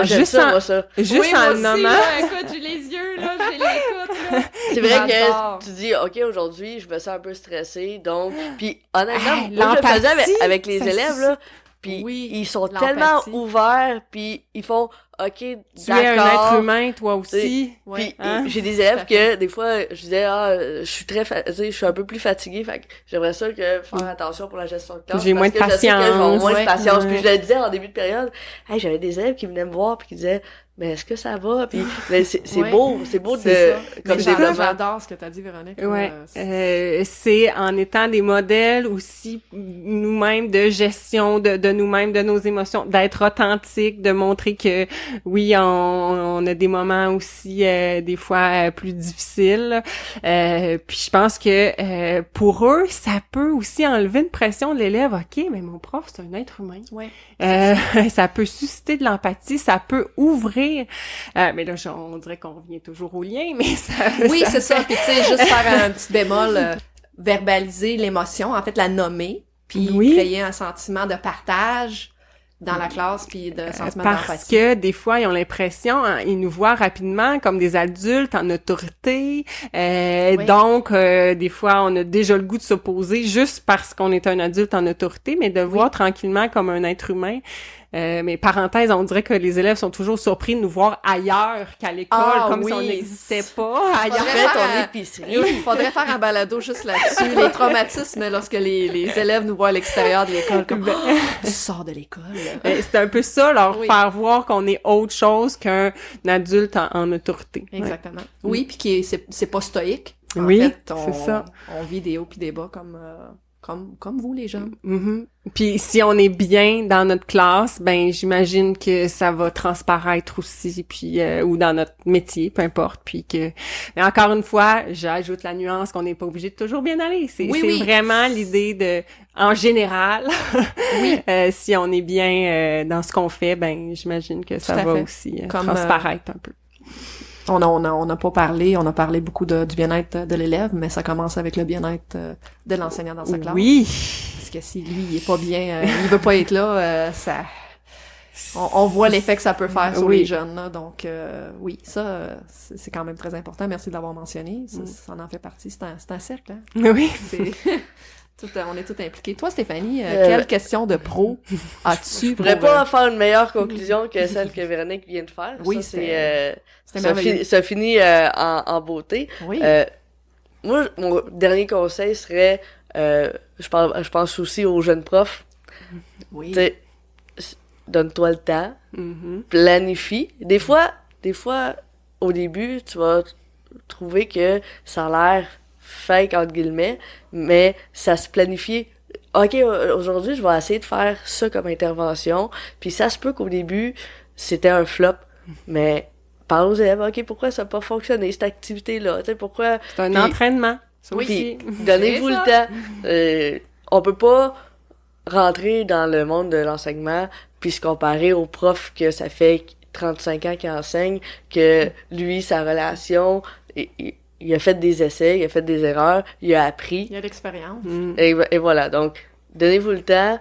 juste en le nommant. Écoute, j'ai les yeux là, j'ai l'écoute là. C'est vrai que tu dis OK, aujourd'hui, je me sens un peu stressée, donc puis honnêtement, moi je le faisais avec les élèves là, puis ils sont tellement ouverts, puis ils font OK, d'accord. Tu es un être humain, toi aussi. Puis j'ai des élèves que des fois je disais je suis je suis un peu plus fatiguée, fait que j'aimerais ça que faire attention pour la gestion de classe. J'ai moins de patience. Je sais que j'ai moins de patience. Puis je le disais en début de période, j'avais des élèves qui venaient me voir puis qui disaient mais est-ce que ça va? Puis c'est beau comme développement. J'adore ce que t'as dit, Véronique. C'est en étant des modèles aussi nous-mêmes de gestion de nous-mêmes, de nos émotions, d'être authentique, de montrer que oui, on a des moments aussi des fois plus difficiles. Puis je pense que pour eux, ça peut aussi enlever une pression de l'élève. OK, mais mon prof, c'est un être humain. Ouais. Ça peut susciter de l'empathie, ça peut ouvrir. Mais là, on dirait qu'on revient toujours au lien, mais ça... Oui, c'est ça. Puis tu sais, juste faire un petit bémol, verbaliser l'émotion, en fait, la nommer, puis créer un sentiment de partage dans la classe, puis de sentiment d'empathie. Parce que des fois, ils ont l'impression, ils nous voient rapidement comme des adultes en autorité. Donc, des fois, on a déjà le goût de s'opposer juste parce qu'on est un adulte en autorité, mais de voir tranquillement comme un être humain. Mais parenthèse, on dirait que les élèves sont toujours surpris de nous voir ailleurs qu'à l'école, comme si on n'existait pas. Ailleurs, en fait, on est épicerie. Il faudrait faire un balado juste là-dessus, les traumatismes lorsque les élèves nous voient à l'extérieur de l'école, comme tu sors de l'école. C'est un peu ça, leur faire voir qu'on est autre chose qu'un adulte en autorité. Exactement. Oui, puis c'est pas stoïque. En fait, c'est ça. On vit des hauts puis des bas comme vous les jeunes. Mhm. Puis si on est bien dans notre classe, ben j'imagine que ça va transparaître aussi, puis ou dans notre métier, peu importe. Puis que, mais encore une fois, j'ajoute la nuance qu'on n'est pas obligé de toujours bien aller. C'est vraiment l'idée de, en général, si on est bien dans ce qu'on fait, ben j'imagine que ça va aussi transparaître un peu. On a pas parlé, on a parlé beaucoup du bien-être de l'élève, mais ça commence avec le bien-être de l'enseignant dans sa classe. Oui. Parce que si lui, il est pas bien, il veut pas être là, ça, on voit l'effet que ça peut faire sur les jeunes, là. Donc, oui, ça, c'est quand même très important. Merci de l'avoir mentionné. Ça en fait partie. C'est un cercle, hein. Oui. On est tout impliqués. Toi, Stéphanie, quelle question de pro as-tu? Je pourrais pas faire une meilleure conclusion que celle que Véronique vient de faire. Oui, ça finit en beauté. Oui. Moi, mon dernier conseil serait, je pense aussi aux jeunes profs. Oui. T'sais, donne-toi le temps, planifie. Des fois, au début, tu vas trouver que ça a l'air fake, entre guillemets, mais ça se planifie. OK, aujourd'hui, je vais essayer de faire ça comme intervention, puis ça se peut qu'au début, c'était un flop, mais parle aux élèves, OK, pourquoi ça n'a pas fonctionné, cette activité-là, tu sais, pourquoi... C'est un entraînement, ça aussi. Donnez-vous le temps. On peut pas rentrer dans le monde de l'enseignement puis se comparer au prof que ça fait 35 ans qu'il enseigne, que lui, sa relation... Il a fait des essais, il a fait des erreurs, il a appris. Il a l'expérience. Et voilà, donc, donnez-vous le temps,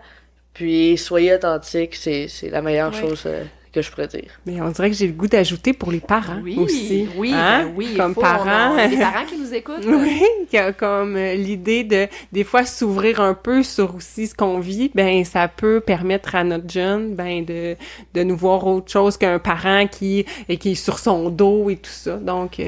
puis soyez authentique, c'est la meilleure chose que je pourrais dire. Mais on dirait que j'ai le goût d'ajouter pour les parents aussi. Oui, hein? oui. Comme parents. Les parents qui nous écoutent. Oui, comme l'idée de, des fois, s'ouvrir un peu sur aussi ce qu'on vit, ben, ça peut permettre à notre jeune, ben, de nous voir autre chose qu'un parent qui est sur son dos et tout ça. Donc,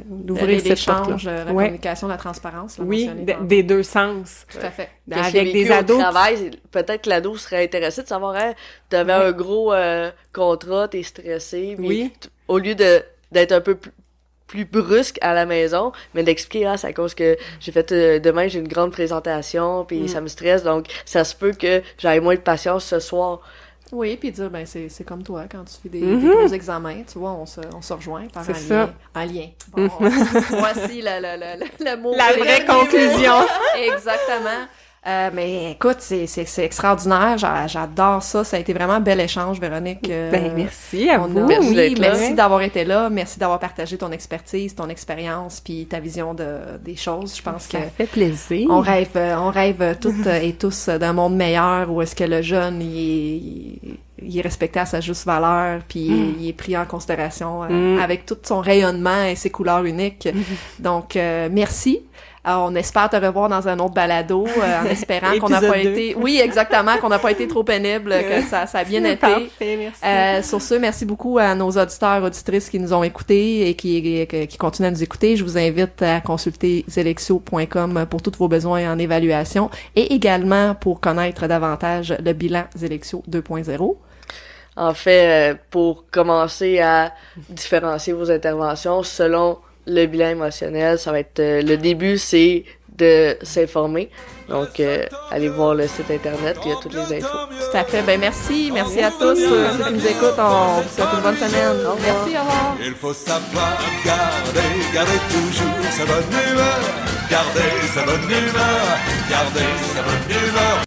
d'ouvrir cette porte-là. La communication, la transparence. Oui, des deux sens. Tout à fait. Avec des ados. Travail, peut-être que l'ado serait intéressé de savoir, hein, t'avais un gros contrat, t'es stressé, mais au lieu d'être un peu plus brusque à la maison, mais d'expliquer, c'est à cause que j'ai fait, demain j'ai une grande présentation, puis ça me stresse, donc ça se peut que j'aille moins de patience ce soir. Oui, puis dire, ben c'est comme toi, quand tu fais des gros examens, tu vois, on se rejoint par un lien. Bon, voici le mot. La vraie conclusion. Exactement. Mais écoute, c'est extraordinaire, j'adore ça, ça a été vraiment un bel échange, Véronique. Ben merci à vous. Merci d'avoir été là, merci d'avoir partagé ton expertise, ton expérience, puis ta vision des choses. Je pense que ça fait plaisir. On rêve toutes et tous d'un monde meilleur où est-ce que le jeune il est respecté à sa juste valeur, puis il est pris en considération avec tout son rayonnement et ses couleurs uniques. Donc merci. Alors, on espère te revoir dans un autre balado, en espérant qu'on n'a pas été... Oui, exactement, qu'on n'a pas été trop pénible, que ça a bien été. Parfait, merci. Sur ce, merci beaucoup à nos auditeurs, auditrices qui nous ont écoutés et qui continuent à nous écouter. Je vous invite à consulter zelexio.com pour tous vos besoins en évaluation et également pour connaître davantage le bilan Zelexio 2.0. En fait, pour commencer à différencier vos interventions selon le bilan émotionnel, ça va être le début, c'est de s'informer. Donc, allez voir le site internet, il y a toutes les infos. Tout à fait. Ben merci à tous ceux qui nous écoutent. On vous souhaite une bonne semaine. Merci, au revoir. Il faut savoir garder toujours sa bonne humeur. Garder sa bonne humeur. Garder sa bonne humeur.